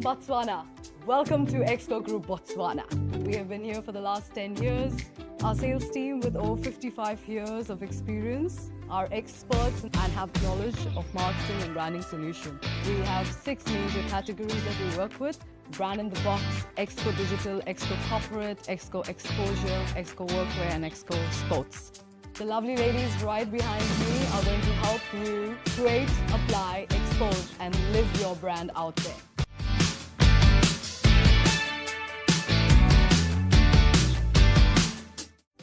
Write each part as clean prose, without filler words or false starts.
Botswana. Welcome to Expo Group Botswana. We have been here for the last 10 years. Our sales team with over 55 years of experience are experts and have knowledge of marketing and branding solutions. We have 6 major categories that we work with: Brand in the Box, Expo Digital, Expo Corporate, Expo Exposure, Expo Workwear and Expo Sports. The lovely ladies right behind me are going to help you create, apply, expose and live your brand out there.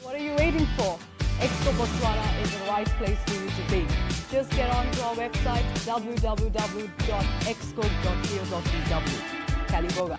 What are you waiting for? Expo Botswana is the right place for you to be. Just get onto our website www.exco.co.bw. Kaliboga.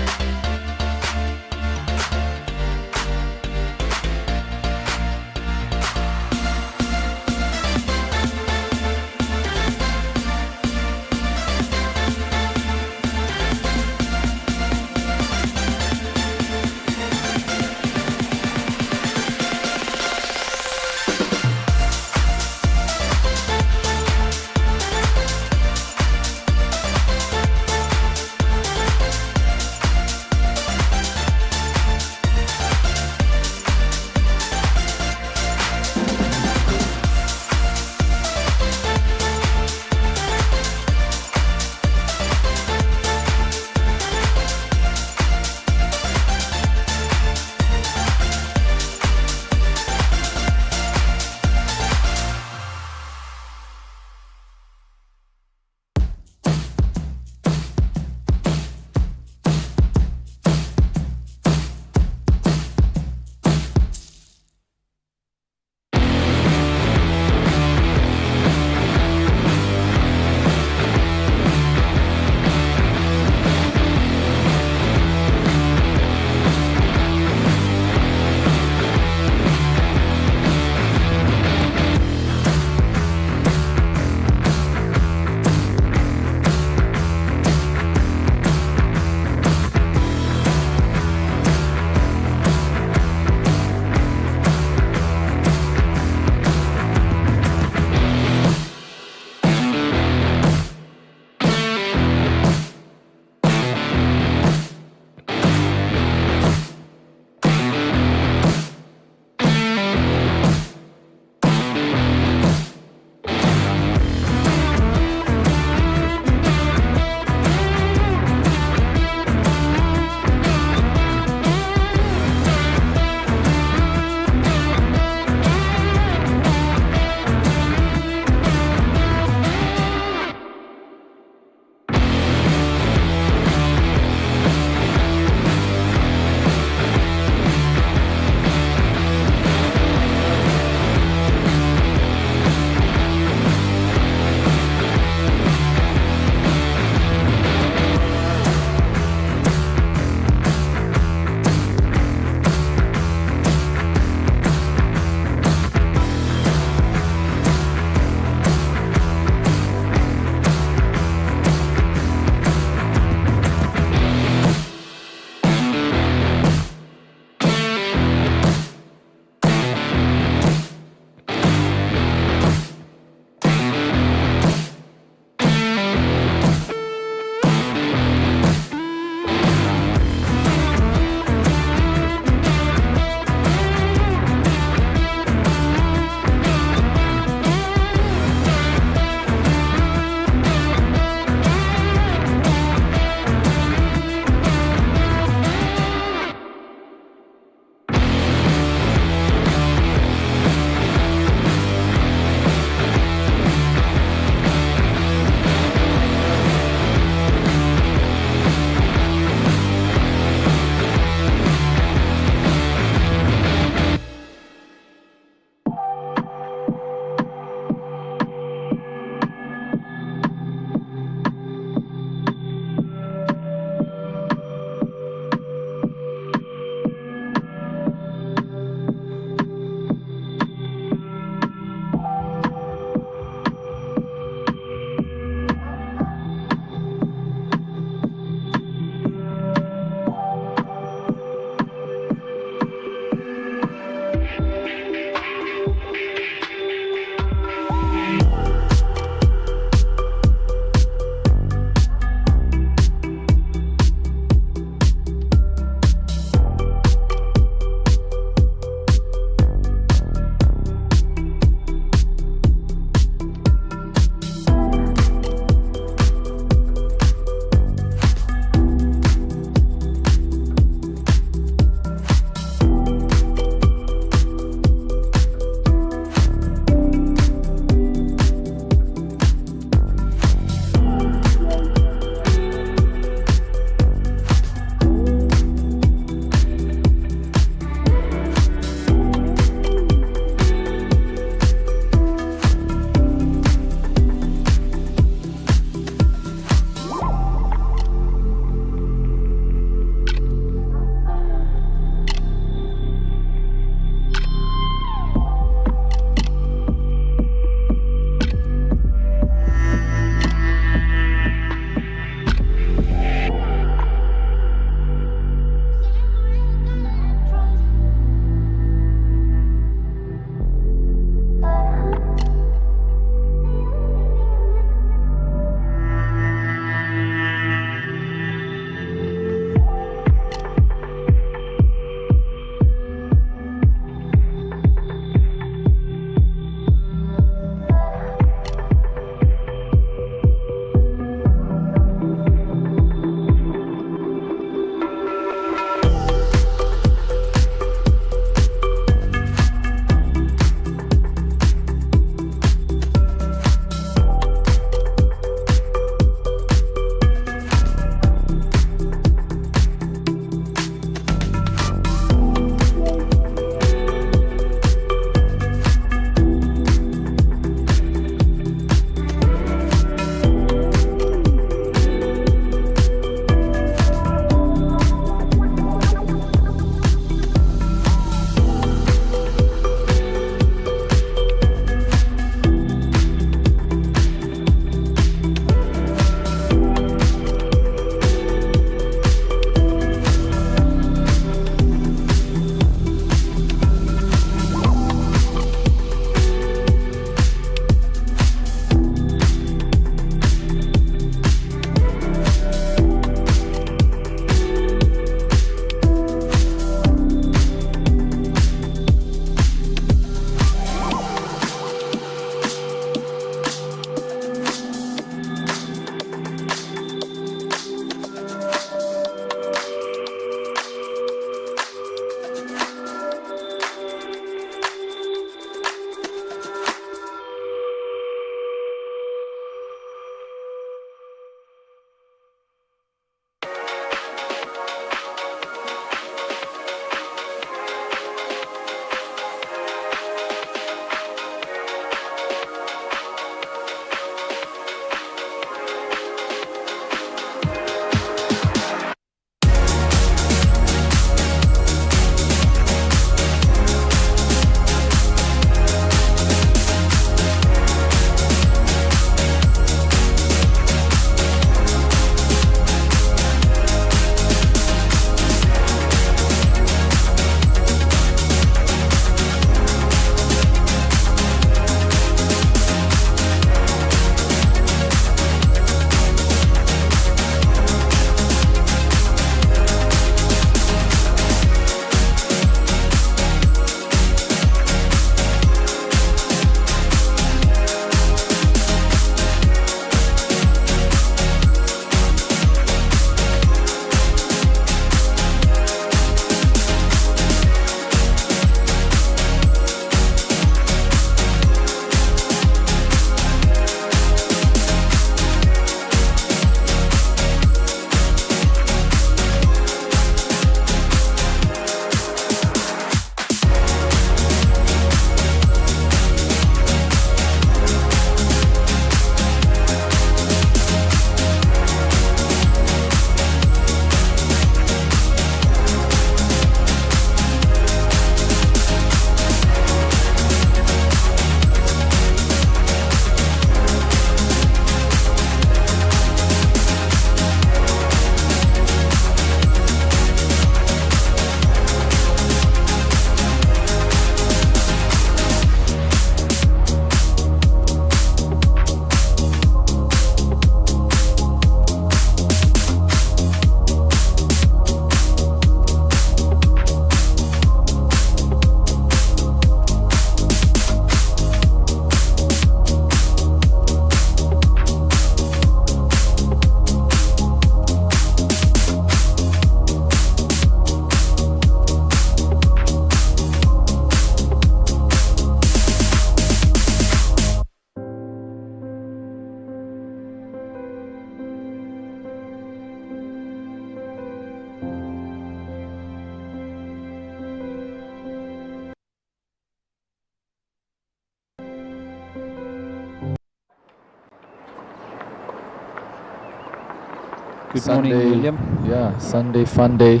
Good morning, William. Yeah, Sunday fun day.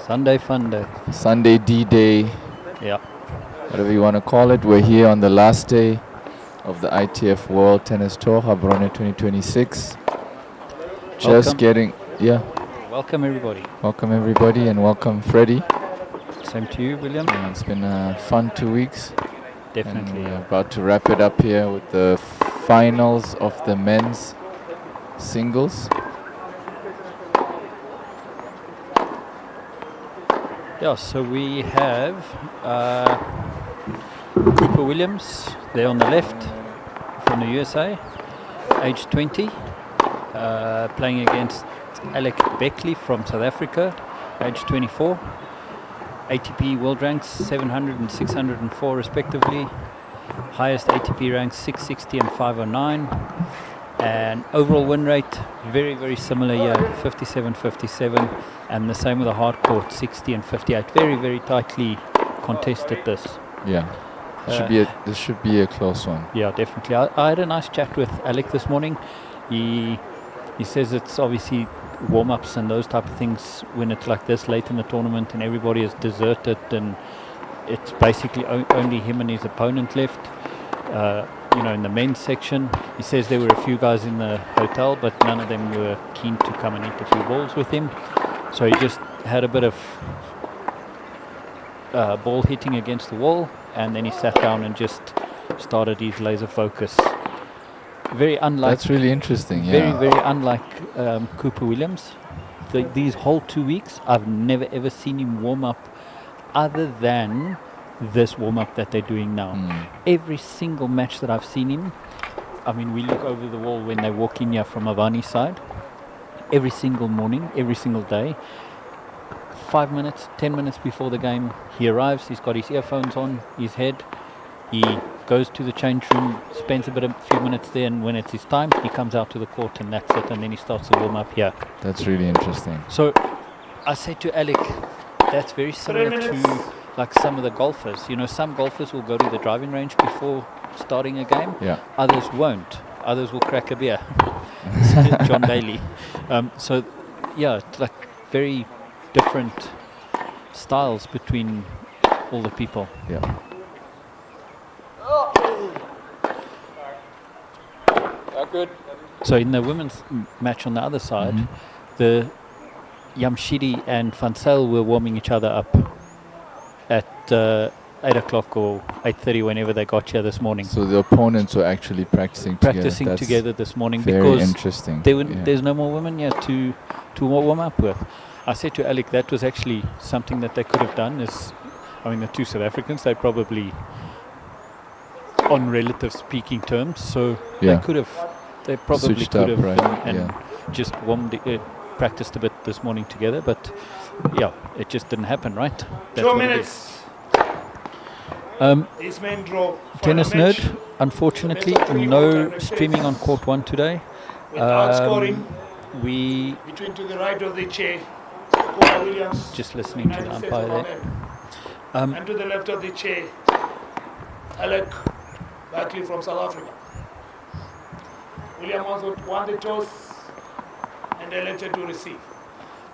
Sunday fun day. Sunday D-Day. Yeah. Whatever you want to call it. We're here on the last day of the ITF World Tennis Tour, Gaborone 2026. Just getting, yeah. Welcome everybody. Welcome everybody and welcome Freddie. Same to you, William. It's been a fun 2 weeks. Definitely. And we're about to wrap it up here with the finals of the men's singles. Yeah, so we have Cooper Williams there on the left from the USA, age 20, playing against Alec Beckley from South Africa, age 24. ATP world ranks 700 and 604 respectively. Highest ATP ranks 660 and 509. And overall win rate, very, very similar here, 57-57. And the same with the hard court, 60 and 58. Very, very tightly contested this. Yeah, this should be a close one. Yeah, definitely. I had a nice chat with Alec this morning. He says it's obviously warm-ups and those type of things when it's like this late in the tournament and everybody is deserted and it's basically only him and his opponent left. In the men's section, he says there were a few guys in the hotel, but none of them were keen to come and hit a few balls with him. So he just had a bit of ball hitting against the wall, and then he sat down and just started his laser focus. Very unlike. That's really interesting. Yeah. Very, very unlike Cooper Williams. These whole 2 weeks, I've never ever seen him warm up, other than this warm-up that they're doing now. Every single match that I've seen him, I mean, we look over the wall when they walk in here from Avani's side. Every single morning, every single day, 5 minutes, 10 minutes before the game, he arrives, he's got his earphones on his head, he goes to the change room, spends a few minutes there, and when it's his time, he comes out to the court and that's it, and then he starts the warm-up here. That's really interesting. So I said to Alec, that's very similar to like some of the golfers. Some golfers will go to the driving range before starting a game. Yeah. Others won't. Others will crack a beer. John Bailey. So, yeah, it's like very different styles between all the people. Yeah. Good. So in the women's match on the other side, the Yamshidi and Van Zyl were warming each other up at 8 o'clock or 8:30 whenever they got here this morning. So the opponents were actually practicing together this morning very because interesting. There's no more women here to warm up with. I said to Alec that was actually something that they could have done. The two South Africans, they probably on relative speaking terms, so they probably switched could up, have right? and just practiced a bit this morning together, but yeah, it just didn't happen, right? That's 2 minutes. His main draw. Tennis Nerd, unfortunately, no streaming on court 1 today. With outscoring We between to the right of the chair, Cooper Williams. Just listening to the umpire there. And to the left of the chair, Alec Beckley from South Africa. William also won the toss and elected to receive.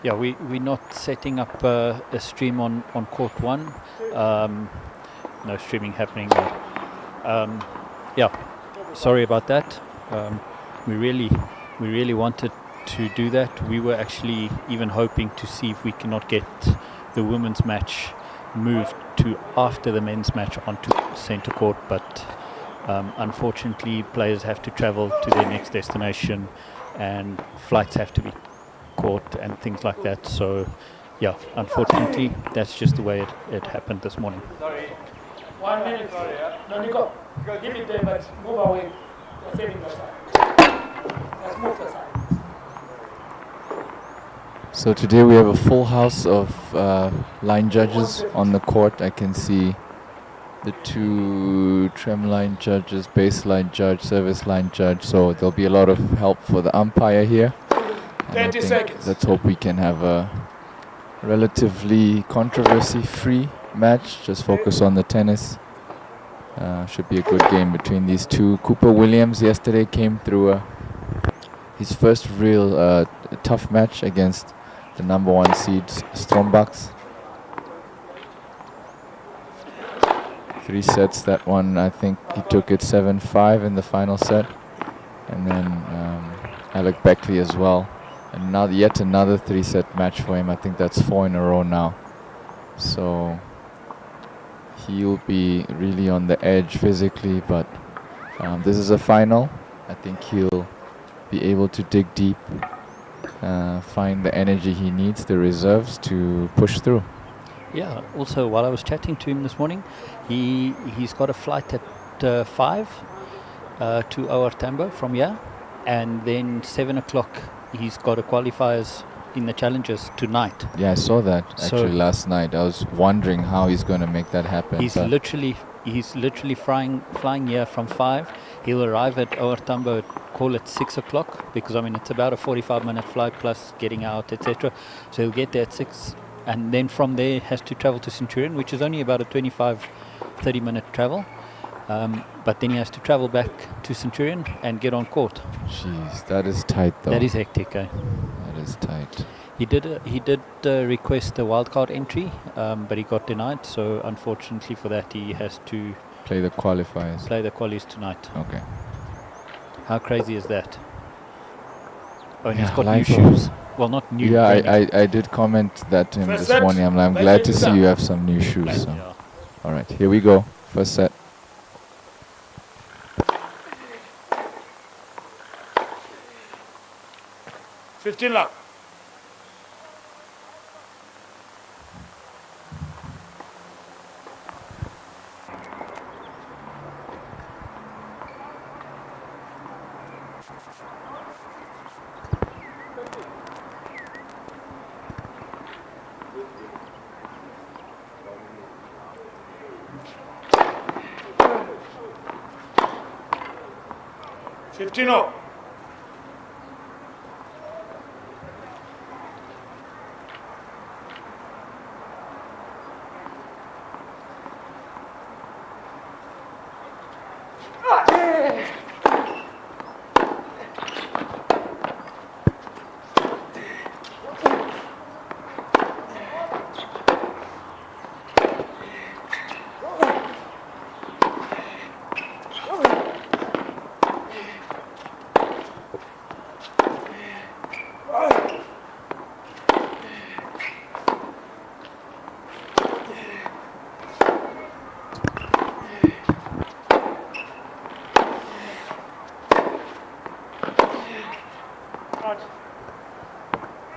Yeah, we're not setting up a stream on court 1. No streaming happening there. Yeah, sorry about that. We really wanted to do that. We were actually even hoping to see if we cannot get the women's match moved to after the men's match onto centre court, but unfortunately players have to travel to their next destination and flights have to be caught and things like that. So yeah, unfortunately that's just the way it happened this morning. 1 minute. No, Nico. Give it there, but move away. You're saving your side. Let's move aside. So today we have a full house of line judges on the court. I can see the 2 trem line judges, baseline judge, service line judge. So there'll be a lot of help for the umpire here. 30 seconds. Let's hope we can have a relatively controversy-free match. Just focus on the tennis. Should be a good game between these two. Cooper Williams yesterday came through his first real tough match against the #1 seed Strombaks. 3 sets, that one, I think he took it 7-5 in the final set. And then Alec Beckley as well. And now yet another 3-set match for him. I think that's 4 in a row now. So he'll be really on the edge physically, but this is a final. I think he'll be able to dig deep, find the energy he needs, the reserves to push through. Yeah, also while I was chatting to him this morning, he's got a flight at 5 to our Tambo from here, and then 7 o'clock he's got a qualifiers in the challenges tonight. Yeah, I saw that So actually last night. I was wondering how he's going to make that happen. He's literally flying here from 5. He'll arrive at our Tambo at call at 6 o'clock, because I mean it's about a 45-minute flight plus getting out, etc. So he'll get there at 6, and then from there has to travel to Centurion, which is only about a 25-30 minute travel. But then he has to travel back to Centurion and get on court. Jeez, that is tight though. That is hectic, eh? That is tight. He did request a wildcard entry, but he got denied. So unfortunately for that, he has to Play the qualifiers. play the qualies tonight. Okay. How crazy is that? Oh, and Yeah, he's got new life of- shoes. Well, not new. Yeah, brand new. I did comment that to him First this set. morning. I'm Right glad to into see that. you have some new shoes. So. Yeah. All right, here we go. First set. Fifteen luck. Fifteen oh.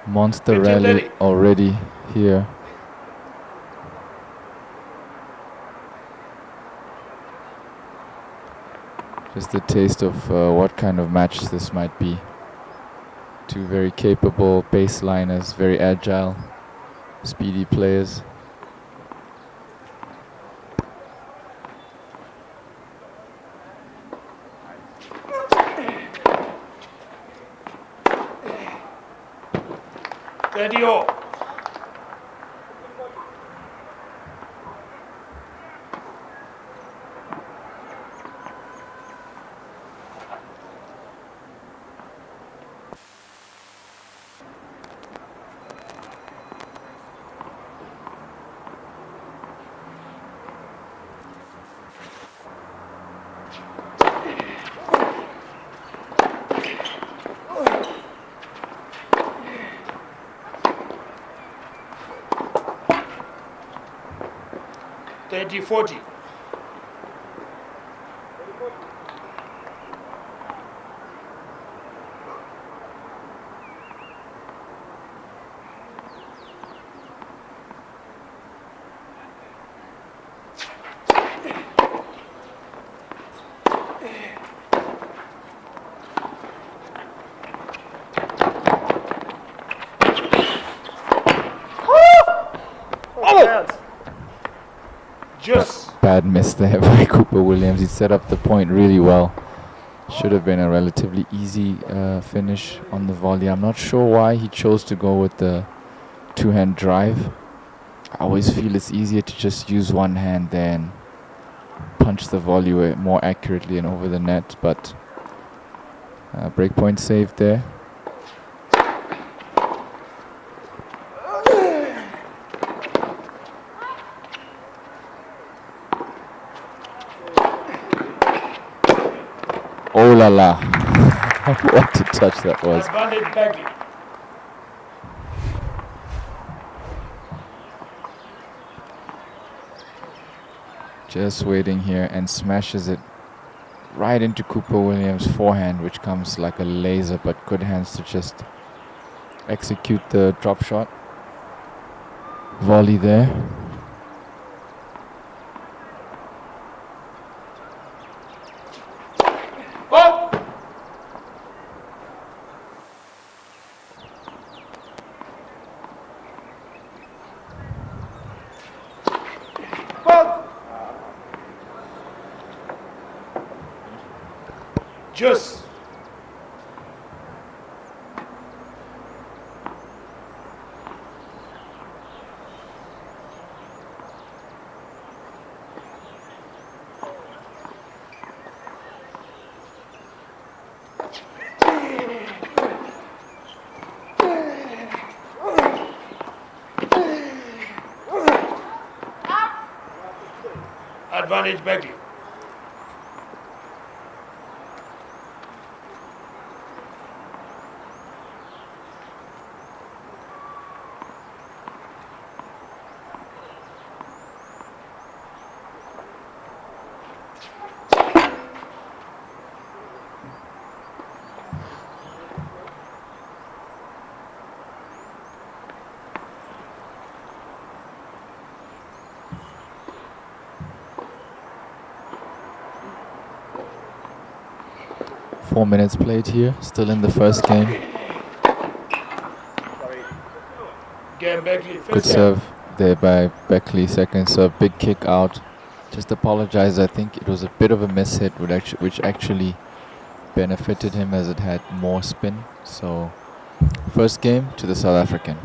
Monster 15-30. rally already here. Just a taste of what kind of match this might be. Two very capable baseliners, very agile, speedy players. Thirty-oh. Thirty, 40. Just Bad miss there by Cooper Williams. He set up the point really well. Should have been a relatively easy finish on the volley. I'm not sure why he chose to go with the two-hand drive. I always feel it's easier to just use one hand than punch the volley more accurately and over the net, but breakpoint saved there. la la. What a touch that was. Advantage Beckley. Just waiting here and smashes it right into Cooper Williams' forehand, which comes like a laser, but good hands to just execute the drop shot. Volley there. Oh! Oh! Juice. Advantage Beckley. Four minutes played here, still in the first game. Game Beckley. Good First serve there by Beckley, second serve, big kick out. Just apologize, I think it was a bit of a miss hit which actually benefited him as it had more spin. So first game to the South African.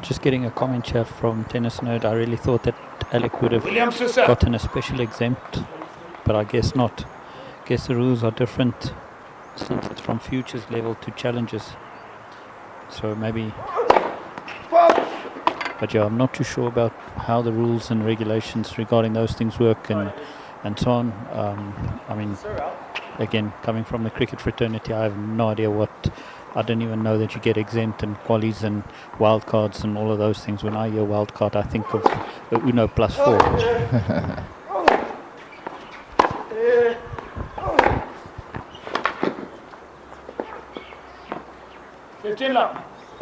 Just getting a comment here from Tennis Nerd. I really thought that Alec would have Williams to serve. gotten a special exempt, but I guess not. Guess the rules are different since it's from futures level to challenges. So maybe, but yeah, I'm not too sure about how the rules and regulations regarding those things work and so on. I mean, again, coming from the cricket fraternity, I have no idea what. I don't even know that you get exempt and qualies and wild cards and all of those things. When I hear wild card, I think of the Uno plus 4.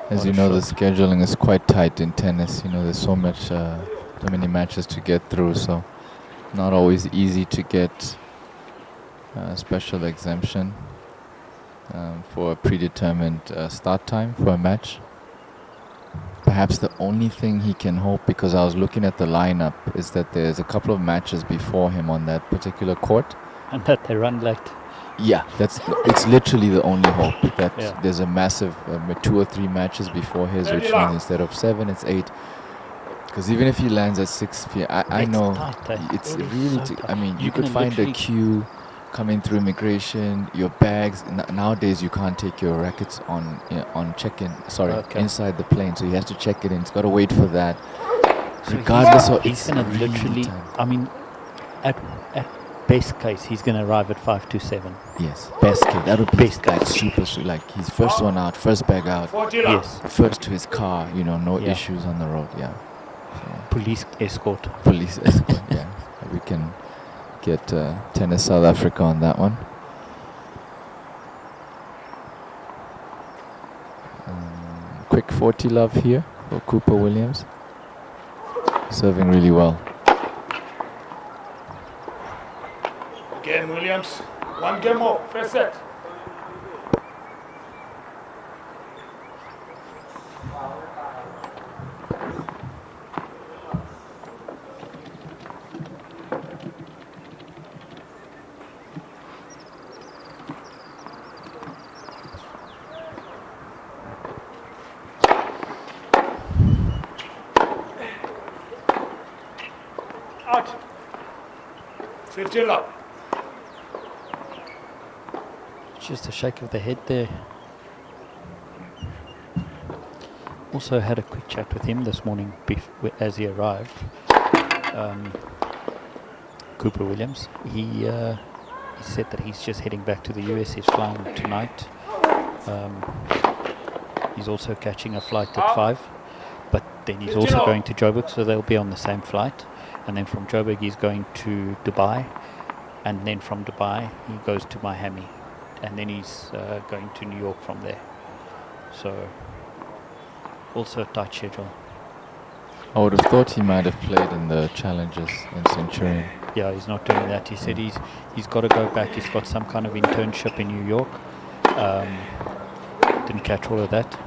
As you know, the scheduling is quite tight in tennis. You know, there's so many matches to get through, so not always easy to get a special exemption for a predetermined start time for a match. Perhaps the only thing he can hope, because I was looking at the lineup, is that there's a couple of matches before him on that particular court. And that they run late. Yeah, it's literally the only hope, that there's a massive 2 or 3 matches before his, which means instead of 7, it's 8. Because even if he lands at 6 p.m., I know it's really. I mean, you could find a queue coming through immigration, your bags. Nowadays, you can't take your rackets on check-in. Sorry, inside the plane. So he has to check it in. He's got to wait for that. So regardless of, he's gonna really literally. time. I mean, at best case, he's gonna arrive at 5 to 7. Yes, best case. That would be Best like case. super. Like he's first one out, first bag out, Yes, first to his car. You know, no Yeah. issues on the road. Yeah. So, police escort. police escort. Yeah, we can get Tennis South Africa on that one. Quick 40 love here for Cooper Williams. Serving really well. Again, Williams. One game more. First set. Out. 15 love. Just a shake of the head there. Also had a quick chat with him this morning as he arrived. Cooper Williams. He said that he's just heading back to the US. He's flying tonight. He's also catching a flight at 5. But then he's also going to Joburg, so they'll be on the same flight. And then from Joburg he's going to Dubai. And then from Dubai he goes to Miami. And then he's going to New York from there. So also a tight schedule. I would have thought he might have played in the challenges in Centurion. Yeah, he's not doing that. He said he's got to go back. He's got some kind of internship in New York. Didn't catch all of that.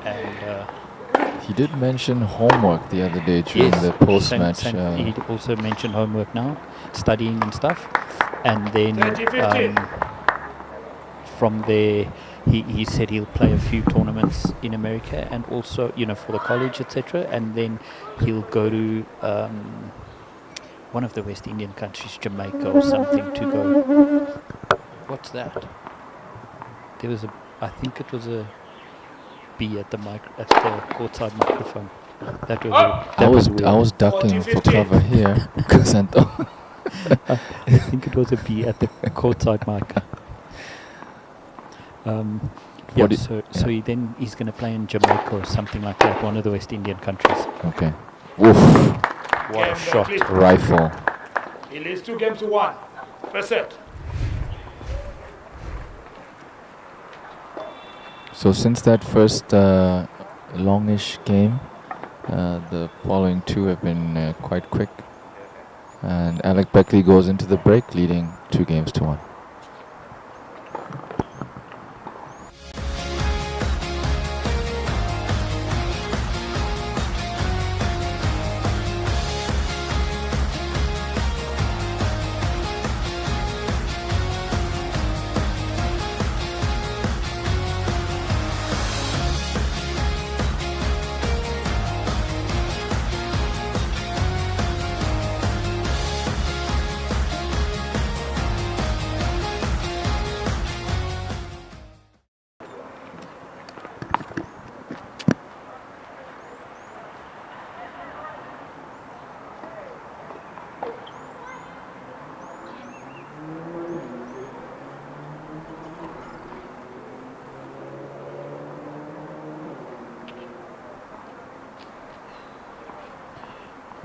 And he did mention homework the other day during the post-match. He also mentioned homework now, studying and stuff. And then from there, he said he'll play a few tournaments in America and also, for the college, etc. And then he'll go to one of the West Indian countries, Jamaica or something, to go. What's that? There was I think it was a bee at the courtside microphone. That was weird. I was ducking for cover here because I thought. I think it was a bee at the courtside mic. So he's going to play in Jamaica or something like that, one of the West Indian countries. Okay. Woof. What a shot. Rifle. He leads 2-1. First set. So since that first longish game, the following 2 have been quite quick. And Alec Beckley goes into the break leading 2-1.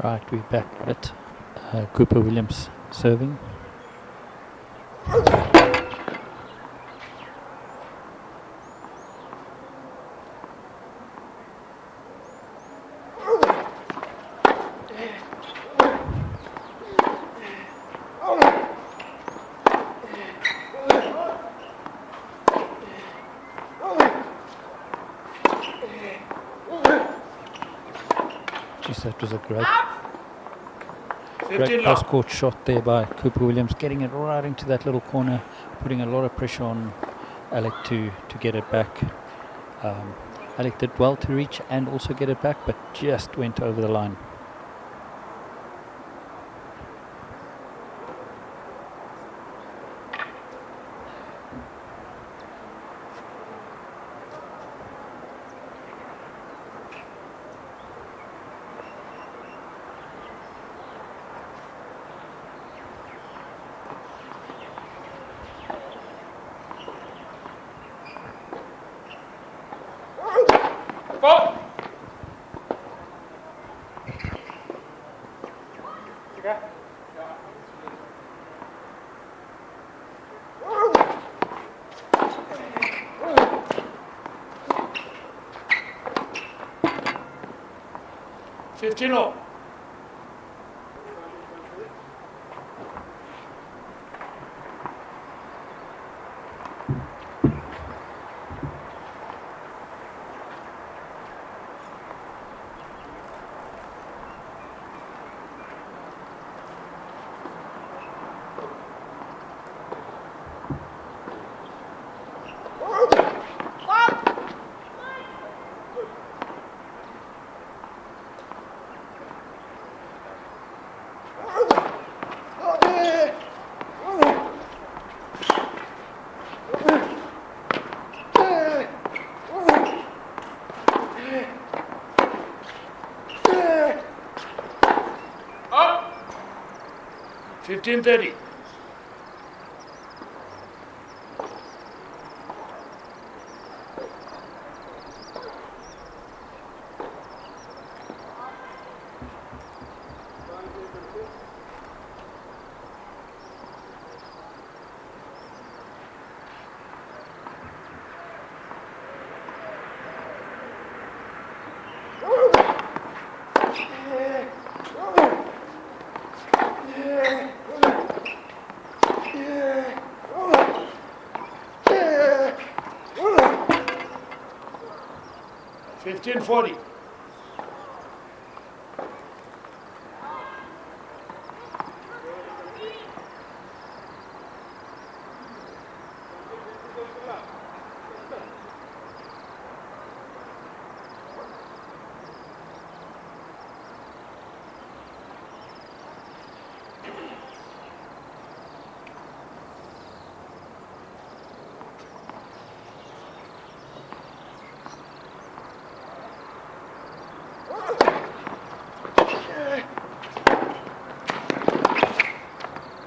Right, we're back at Cooper Williams serving. Jeez, that was a great cross-court shot there by Cooper Williams, getting it right into that little corner, putting a lot of pressure on Alec to get it back. Alec did well to reach and also get it back, but just went over the line. Go! Fifteen all. 15:30. $15.40.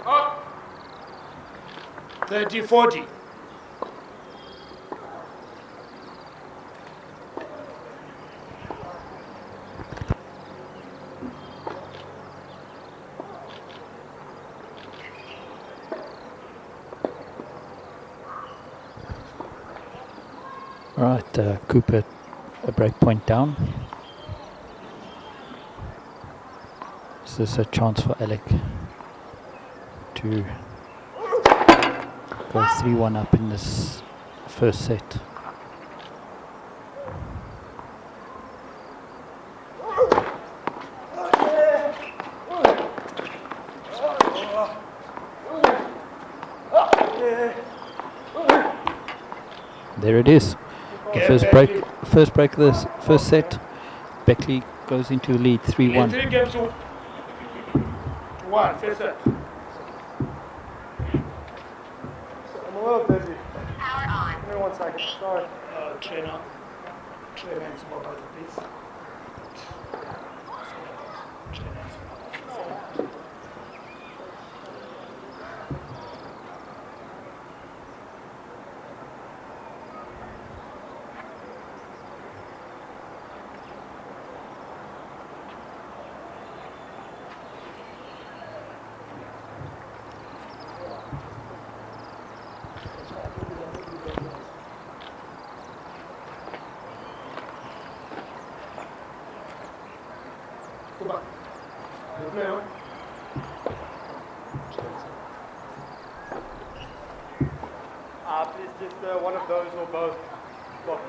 Up. 30-40. Right, Cooper, a break point down. Is this a chance for Alec to go 3-1 up in this first set? There it is. The first break of this first set. Beckley goes into the lead 3-1. 3 games to 1. First set. I'm a little busy. Power on. Give me 1 second. Sorry. Trainer is about the please. Go back. You play on. Please just one of those or both. Look.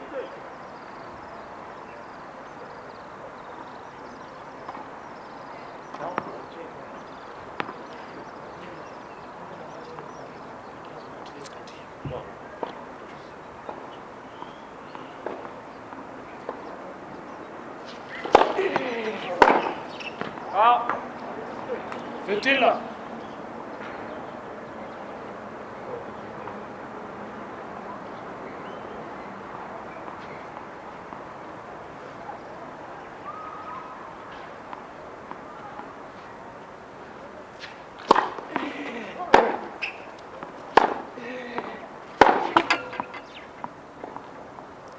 Out. 15 love.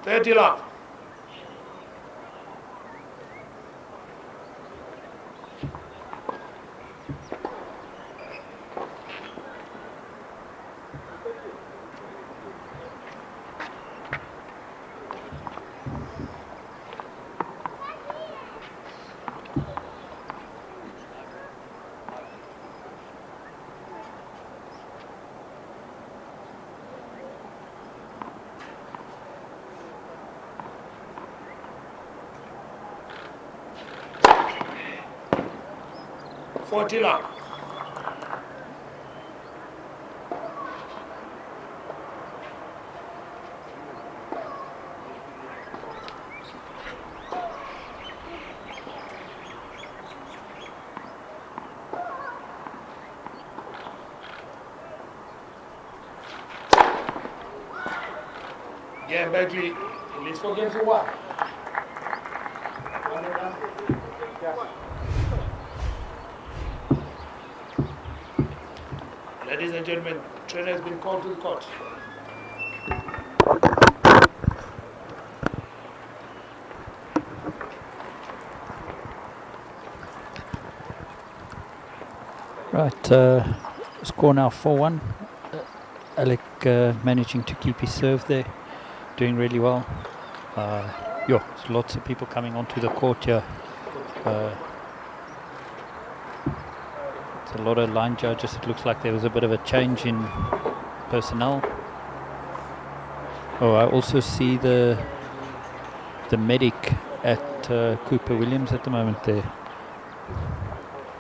Thirty love. $40 love. Yeah, Beckley, at least 4 games for what? Yes. Ladies and gentlemen, trainer has been called to the court. Right, score now 4-1. Alec managing to keep his serve there, doing really well. There's lots of people coming onto the court here. It's a lot of line judges. It looks like there was a bit of a change in personnel. Oh, I also see the medic at Cooper Williams at the moment there.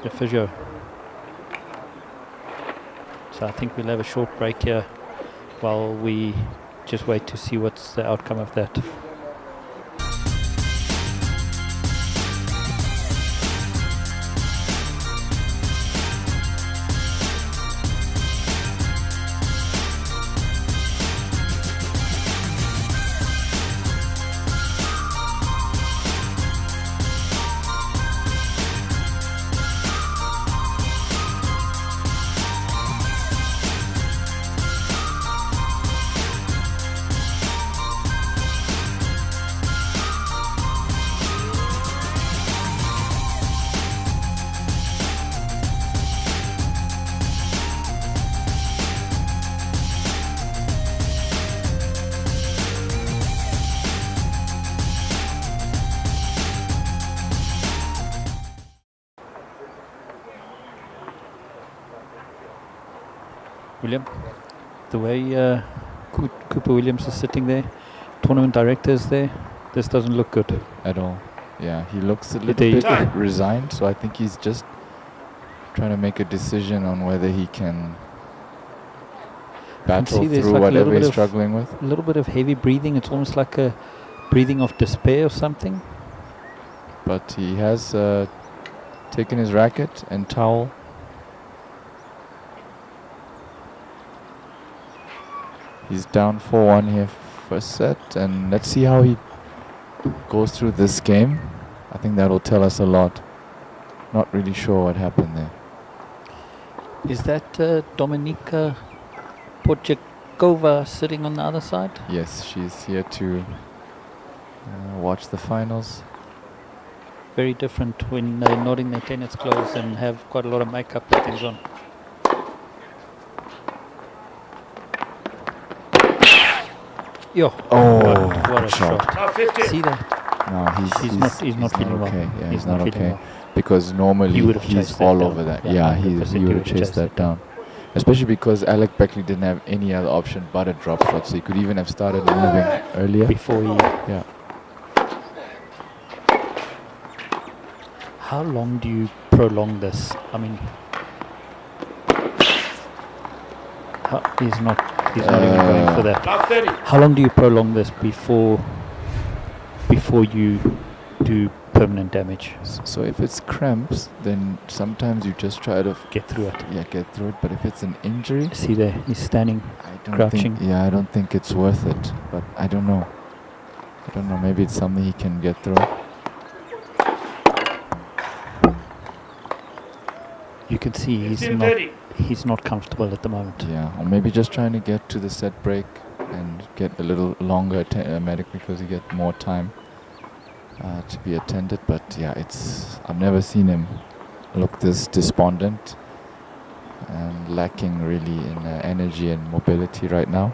The physio. So I think we'll have a short break here while we just wait to see what's the outcome of that. William, the way Cooper Williams is sitting there, tournament director is there, this doesn't look good. At all. Yeah, he looks a little bit resigned, so I think he's just trying to make a decision on whether he can battle through like whatever he's struggling with. A little bit of heavy breathing. It's almost like a breathing of despair or something. But he has taken his racket and towel. He's down 4-1 here first set, and let's see how he goes through this game. I think that'll tell us a lot. Not really sure what happened there. Is that Dominika Podjakova sitting on the other side? Yes, she's here to watch the finals. Very different when they're not in their tennis clothes and have quite a lot of makeup and things on. Yo! Oh, what a shot! Now 50. See that? No, he's not feeling well. Okay. Yeah, he's not not feeling okay. well. Because normally He would have he's chased that all down. over that. Yeah, Yeah, 100% he would have chased that down. Especially because Alec Beckley didn't have any other option but a drop shot, so he could even have started moving earlier. Before he... Yeah. How long do you prolong this? I mean... He's not even going for that. Now 30. How long do you prolong this before you do permanent damage? So if it's cramps, then sometimes you just try to Get through it. Yeah, get through it. But if it's an injury, See there, he's standing. I don't Crouching. think. Yeah, I don't think it's worth it. But I don't know. Maybe it's something he can get through. You can see he's not comfortable at the moment. Yeah, or maybe just trying to get to the set break and get a little longer medic because he get more time to be attended. But yeah, I've never seen him look this despondent and lacking really in energy and mobility right now.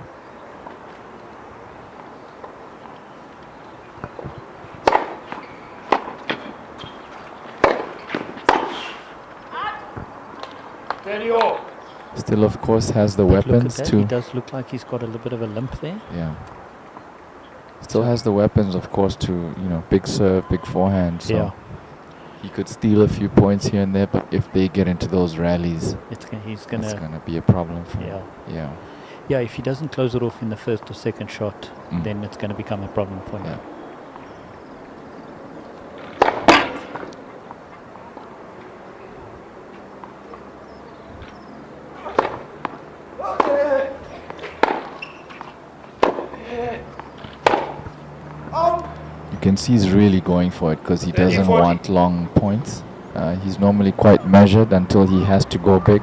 Still, of course, has the But look at weapons that, to. he does look like he's got a little bit of a limp there. Yeah. Still has the weapons, of course, to big serve, big forehand. So Yeah. he could steal a few points here and there, but if they get into those rallies, He's it's gonna. gonna be a problem for him. Yeah. Yeah. Yeah. If he doesn't close it off in the first or second shot, Mm. then it's gonna become a problem for him. Yeah. You can see he's really going for it because he doesn't 40. want long points. He's normally quite measured until he has to go big.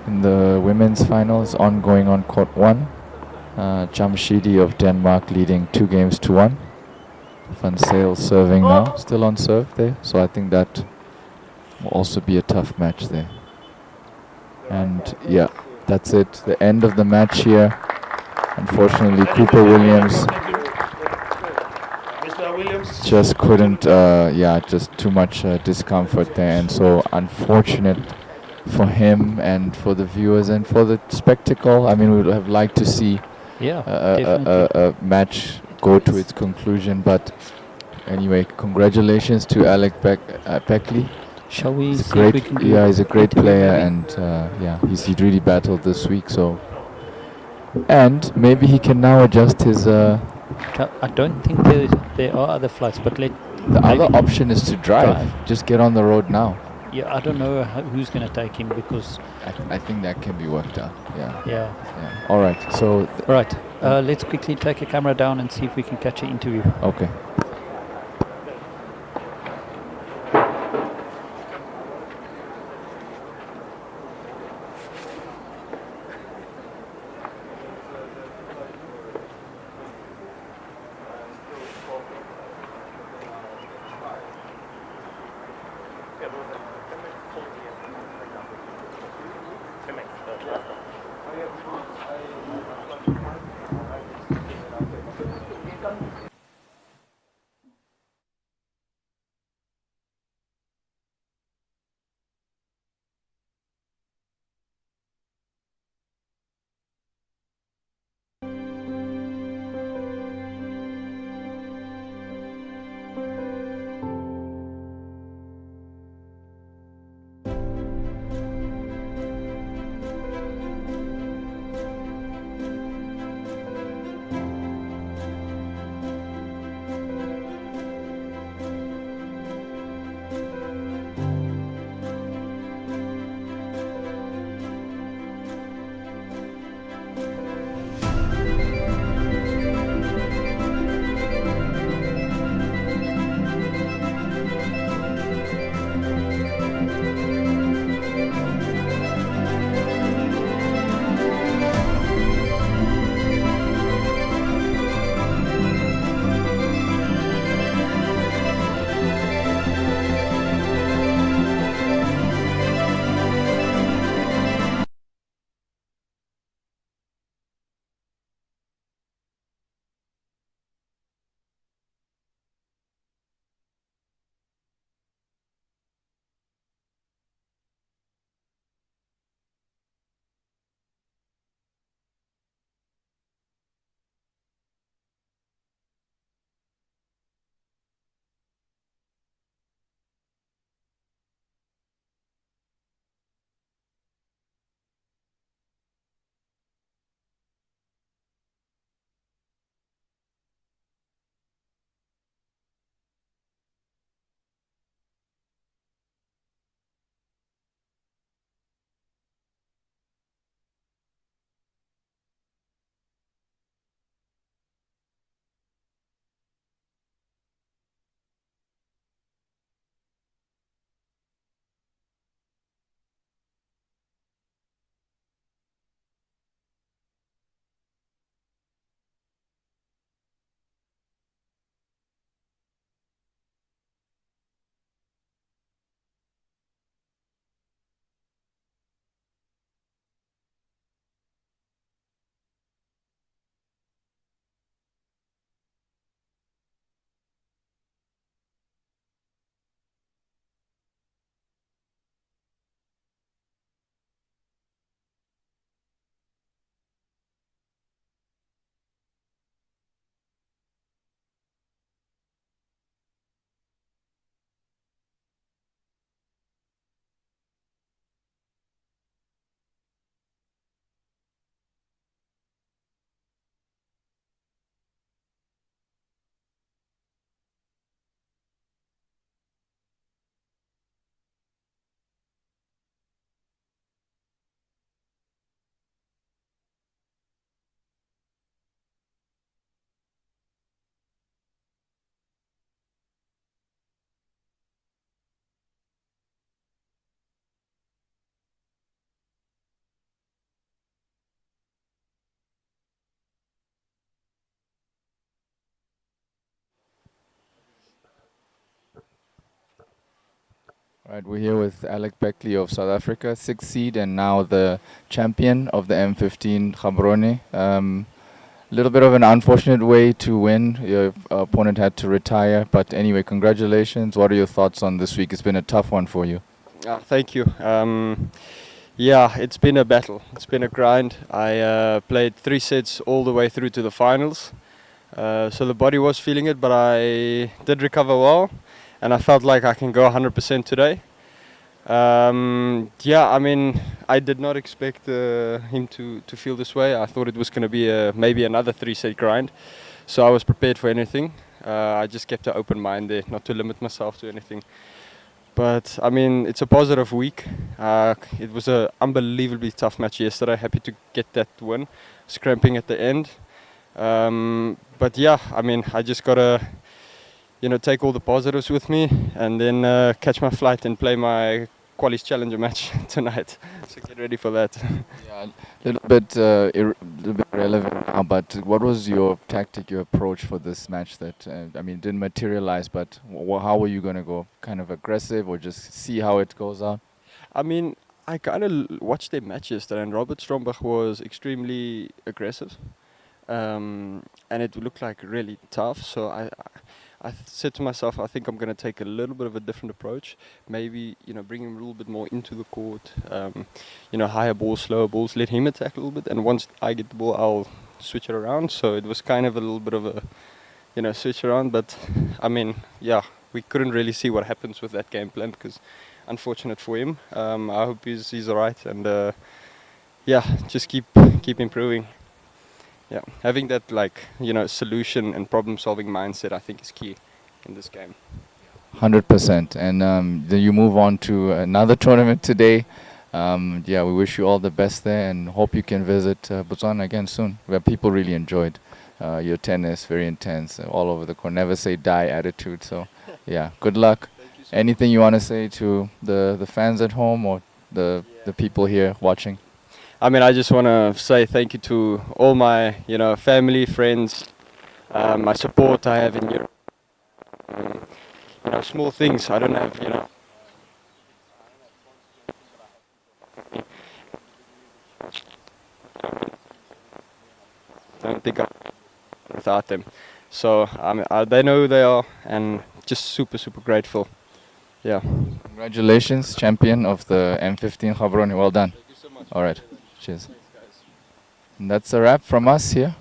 in the women's finals ongoing on court 1. Jamshidi of Denmark leading 2-1. Van Sale serving now, still on serve there, so I think that will also be a tough match there. And yeah, that's it, the end of the match here. Unfortunately, Cooper Williams Mr. Williams. just couldn't, yeah, just too much discomfort there, and so unfortunate for him and for the viewers and for the spectacle. I mean, we would have liked to see a match go to its conclusion, but anyway, congratulations to Alec Beckley. Shall we He's see great, if we can do yeah, he's a great interview player, maybe? and yeah, he really battled this week, so. And maybe he can now adjust his. I don't think there are other flights, but The other option is to drive. Just get on the road now. Yeah, I don't know who's going to take him because. I think that can be worked out. Yeah. Yeah. Yeah. All right. So. Right. Let's quickly take a camera down and see if we can catch an interview. Okay. Right, we're here with Alec Beckley of South Africa, 6th seed and now the champion of the M15 Gaborone. A little bit of an unfortunate way to win. Your opponent had to retire, but anyway, congratulations. What are your thoughts on this week? It's been a tough one for you. Thank you. Yeah, it's been a battle. It's been a grind. I played 3 sets all the way through to the finals. So the body was feeling it, but I did recover well, and I felt like I can go 100% today. Yeah, I mean, I did not expect him to feel this way. I thought it was going to be maybe another 3-set grind, so I was prepared for anything. I just kept an open mind there, not to limit myself to anything. But I mean, it's a positive week. It was an unbelievably tough match yesterday. Happy to get that win. Scramping at the end. But yeah, I mean, I just gotta, take all the positives with me, and then catch my flight and play my Qualies Challenger match tonight. So get ready for that. Yeah, a little bit irrelevant now, but what was your tactic, your approach for this match that, I mean, didn't materialize, but how were you going to go? Kind of aggressive or just see how it goes out? I mean, I kind of watched their matches yesterday, and Robert Strombach was extremely aggressive. And it looked like really tough, so I said to myself, I think I'm going to take a little bit of a different approach. Maybe, bring him a little bit more into the court. Higher balls, slower balls, let him attack a little bit. And once I get the ball, I'll switch it around. So it was kind of a little bit of a, switch around. But, I mean, yeah, we couldn't really see what happens with that game plan because unfortunate for him. I hope he's all right. And, yeah, just keep improving. Yeah, having that solution and problem-solving mindset, I think, is key in this game. 100%. And then you move on to another tournament today. Yeah, we wish you all the best there and hope you can visit Botswana again soon, where people really enjoyed your tennis, very intense, all over the court, never say die attitude. So, yeah, good luck. Anything you want to say to the fans at home or the people here watching? I mean, I just want to say thank you to all my, family, friends, my support I have in Europe. Small things. I don't have, don't think I'm without them. So they know who they are, and just super, super grateful. Yeah. Congratulations, champion of the M15 Gaborone. Well done. Thank you so much. All right. Cheers. And that's a wrap from us here.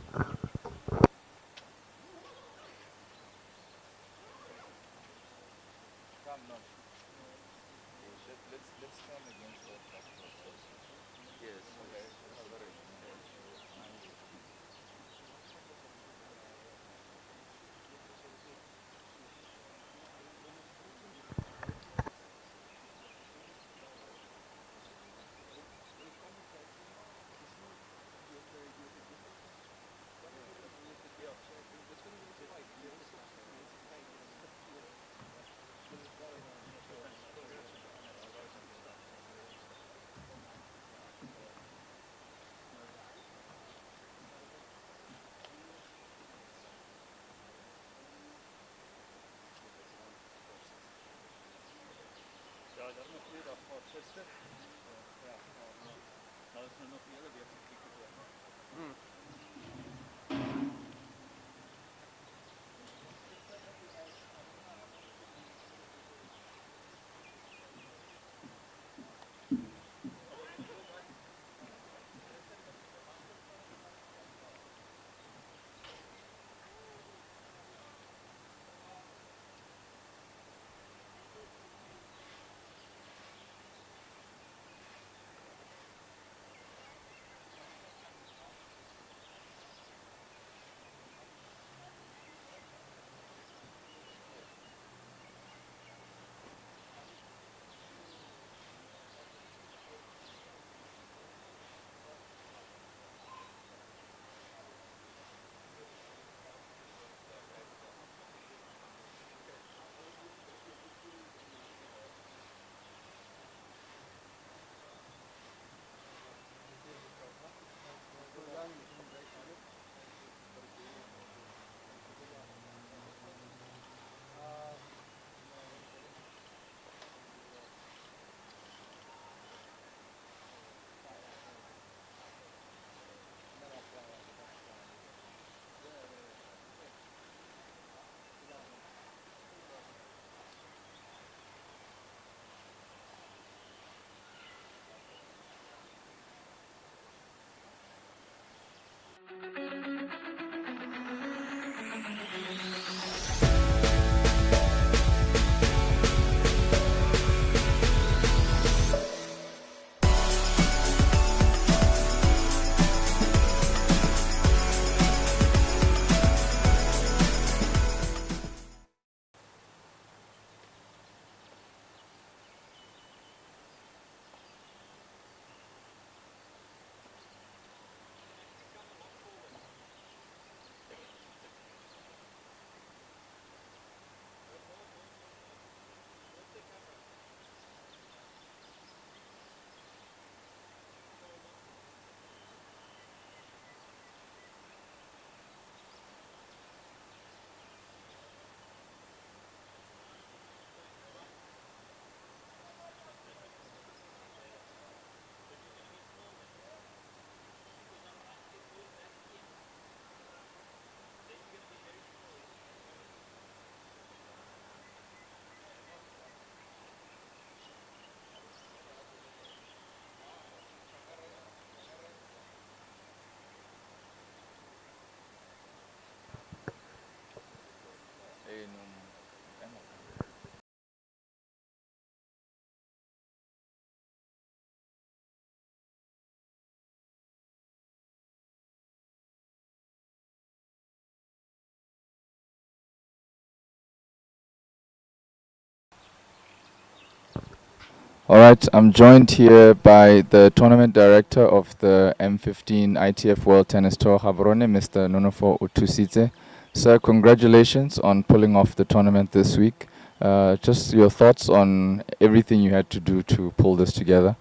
All right, I'm joined here by the tournament director of the M15 ITF World Tennis Tour, Gaborone, Mr. Nonofo Utusitse. Sir, congratulations on pulling off the tournament this week. Just your thoughts on everything you had to do to pull this together.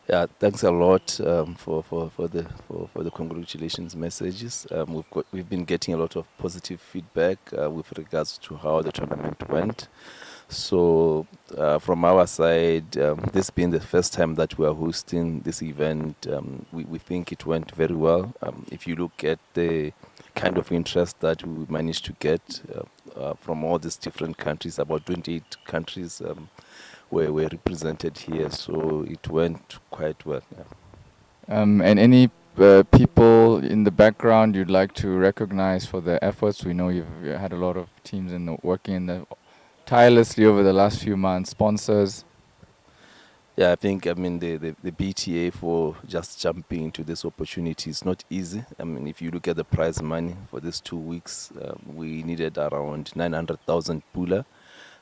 Yeah, thanks a lot for the congratulations messages. We've been getting a lot of positive feedback with regards to how the tournament went. So from our side, this being the first time that we are hosting this event, we think it went very well. If you look at the kind of interest that we managed to get from all these different countries, about 28 countries were represented here, so it went quite well. Yeah. And any people in the background you'd like to recognize for their efforts? We know you've had a lot of teams working in the tirelessly over the last few months, sponsors. Yeah, I mean, the BTA for just jumping into this opportunity is not easy. I mean, if you look at the prize money for these 2 weeks, we needed around 900,000 pula.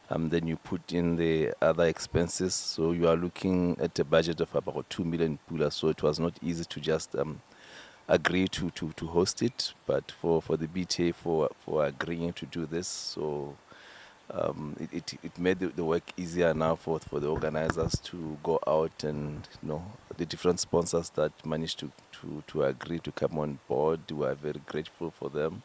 Then you put in the other expenses, so you are looking at a budget of about 2 million pula. So it was not easy to just agree to host it, but for the BTA for agreeing to do this, so it made the work easier now for the organizers to go out, and the different sponsors that managed to agree to come on board. We are very grateful for them.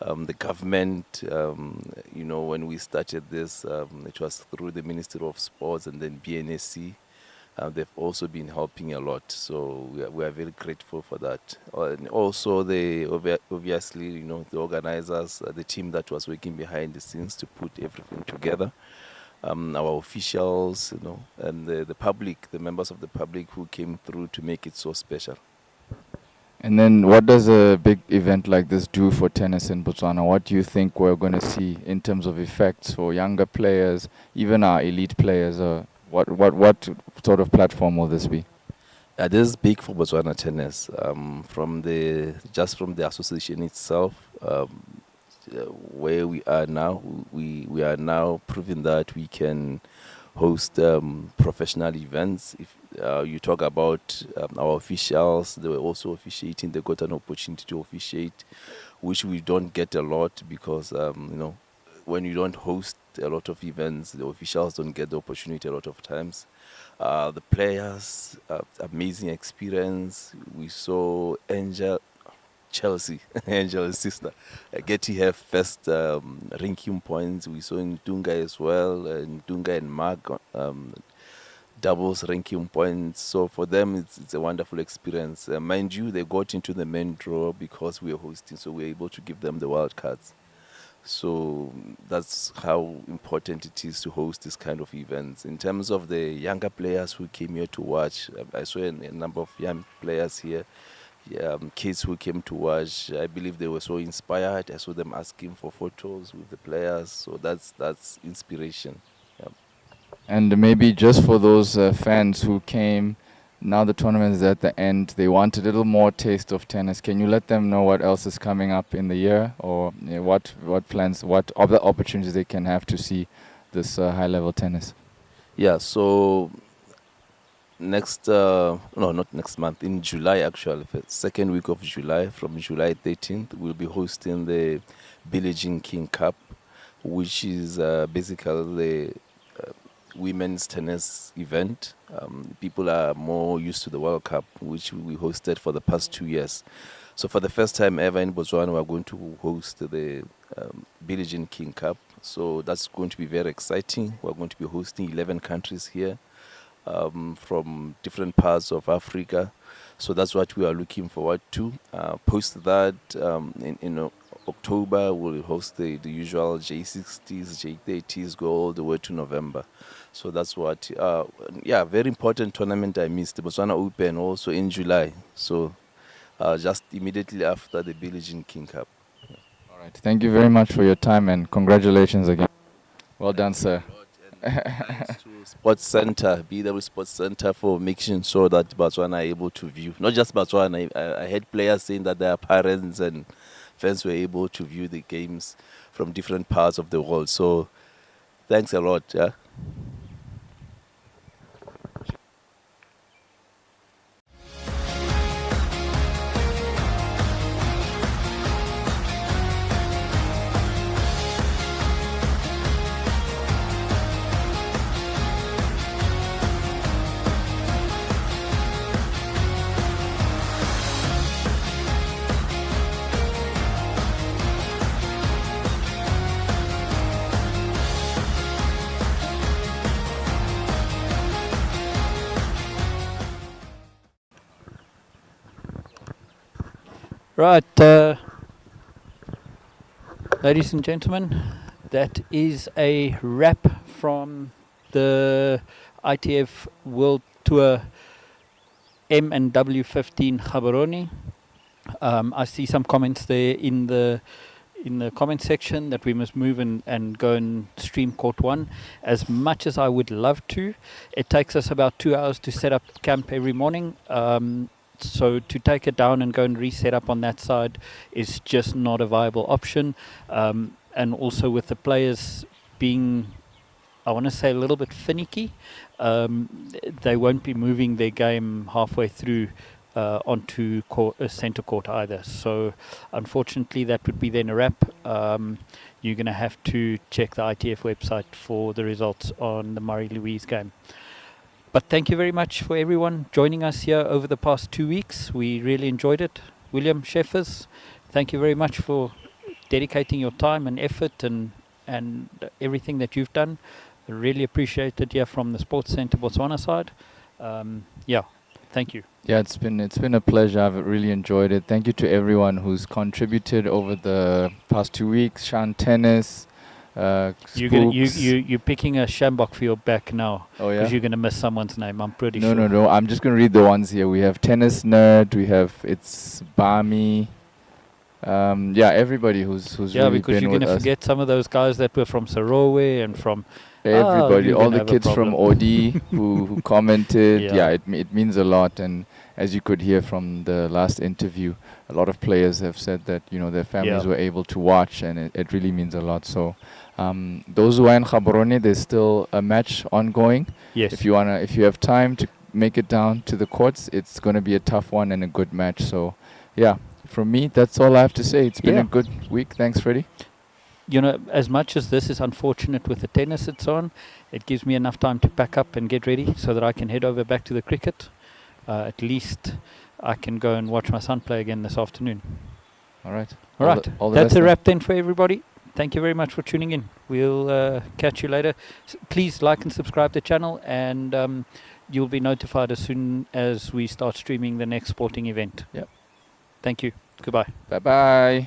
The government, when we started this, it was through the Ministry of Sports and then BNSC. They've also been helping a lot, so we are very grateful for that. And also, obviously, the organizers, the team that was working behind the scenes to put everything together, our officials, and the public, the members of the public who came through to make it so special. And then what does a big event like this do for tennis in Botswana? What do you think we're going to see in terms of effects for younger players, even our elite players? What sort of platform will this be? This is big for Botswana tennis. From the association itself, where we are now, we are now proving that we can host professional events. If you talk about our officials, they were also officiating. They got an opportunity to officiate, which we don't get a lot because when you don't host a lot of events, the officials don't get the opportunity a lot of times. The players, amazing experience. We saw Chelsea, Angel's sister, get her first ranking points. We saw Ndunga as well, Ndunga and Mark doubles ranking points. So for them, it's a wonderful experience. Mind you, they got into the main draw because we were hosting, so we were able to give them the wild cards. So that's how important it is to host this kind of events. In terms of the younger players who came here to watch, I saw a number of young players here. Kids who came to watch, I believe they were so inspired. I saw them asking for photos with the players, so that's inspiration. Yeah. And maybe just for those fans who came, now the tournament is at the end, they want a little more taste of tennis. Can you let them know what else is coming up in the year, or what plans, what other opportunities they can have to see this high-level tennis? Yeah, so not next month, in July actually, second week of July, from July 13th, we'll be hosting the Billie Jean King Cup, which is basically the women's tennis event. People are more used to the World Cup, which we hosted for the past 2 years. So for the first time ever in Botswana, we're going to host the Billie Jean King Cup. So that's going to be very exciting. We're going to be hosting 11 countries here. From different parts of Africa. So that's what we are looking forward to. Post that in October, we'll host the usual J60s, J30s, go all the way to November. So that's what, very important tournament I missed, the Botswana Open also in July. So just immediately after the Billie Jean King Cup. All right. Thank you very much for your time and congratulations again. Well done, sir. Thanks to Sports Center, BW Sports Center, for making sure that Botswana are able to view. Not just Botswana, I had players saying that their parents and fans were able to view the games from different parts of the world. So thanks a lot. Yeah. Right, ladies and gentlemen, that is a wrap from the ITF World Tour M and W15 Gaborone. I see some comments there in the comment section that we must move and go and stream court 1. As much as I would love to, it takes us about 2 hours to set up camp every morning. So to take it down and go and reset up on that side is just not a viable option. And also with the players being, I want to say, a little bit finicky, they won't be moving their game halfway through onto centre court either. So unfortunately that would be then a wrap. You're going to have to check the ITF website for the results on the Marie-Louise game. But thank you very much for everyone joining us here over the past 2 weeks. We really enjoyed it. William Sheffers, thank you very much for dedicating your time and effort and everything that you've done. I really appreciate it here from the Sports Centre Botswana side. Thank you. Yeah, it's been a pleasure. I've really enjoyed it. Thank you to everyone who's contributed over the past 2 weeks. Sean Tennis, You're picking a Shambok for your back now. Oh yeah. Because you're gonna miss someone's name. I'm pretty sure. No. I'm just gonna read the ones here. We have Tennis Nerd. We have It's Bami. Everybody who's really because been you're with gonna us. forget some of those guys that were from Sarowe and from. Everybody, you're all gonna the have a kids from problem. OD who commented. Yeah. It means a lot. And as you could hear from the last interview, a lot of players have said that their families were able to watch, and it really means a lot. So those who are in Gaborone, there's still a match ongoing. Yes. If you have time to make it down to the courts, it's going to be a tough one and a good match. So from me, that's all I have to say. It's been a good week. Thanks, Freddie. As much as this is unfortunate with the tennis it's on, it gives me enough time to pack up and get ready so that I can head over back to the cricket. At least I can go and watch my son play again this afternoon. All right. All right. All the That's best a wrap then for everybody. Thank you very much for tuning in. We'll catch you later. Please like and subscribe to the channel, and you'll be notified as soon as we start streaming the next sporting event. Yep. Thank you. Goodbye. Bye-bye.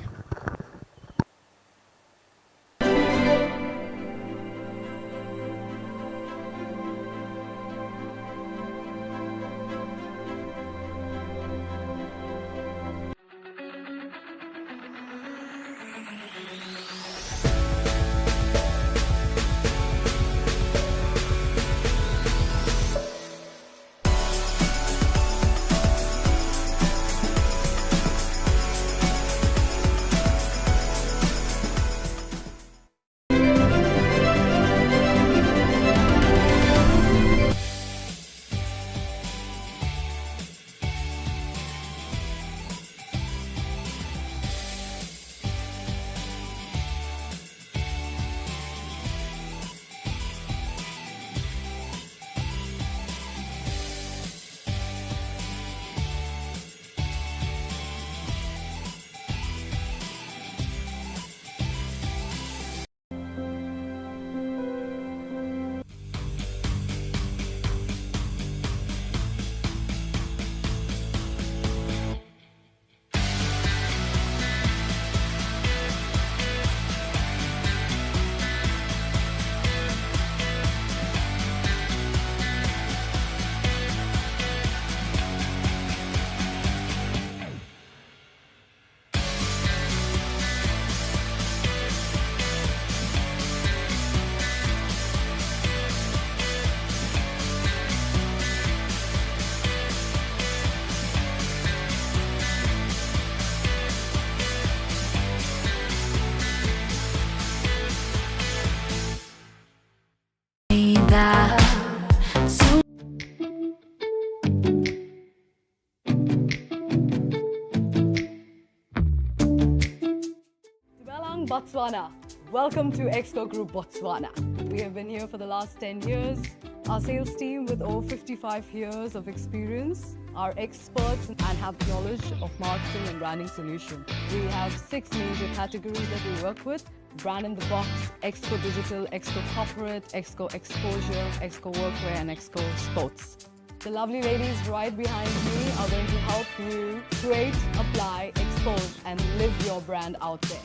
Botswana. Welcome to Expo Group Botswana. We have been here for the last 10 years. Our sales team with over 55 years of experience are experts and have knowledge of marketing and branding solutions. We have 6 major categories that we work with: Brand in the Box, Expo Digital, Expo Corporate, Expo Exposure, Expo Workwear and Expo Sports. The lovely ladies right behind me are going to help you create, apply, expose and live your brand out there.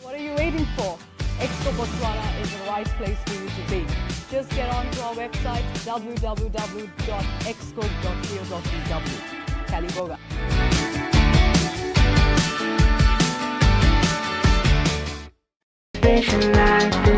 What are you waiting for? Expo Botswana is the right place for you to be. Just get onto our website www.exco.co.zw. Kaliboga. Vision like this.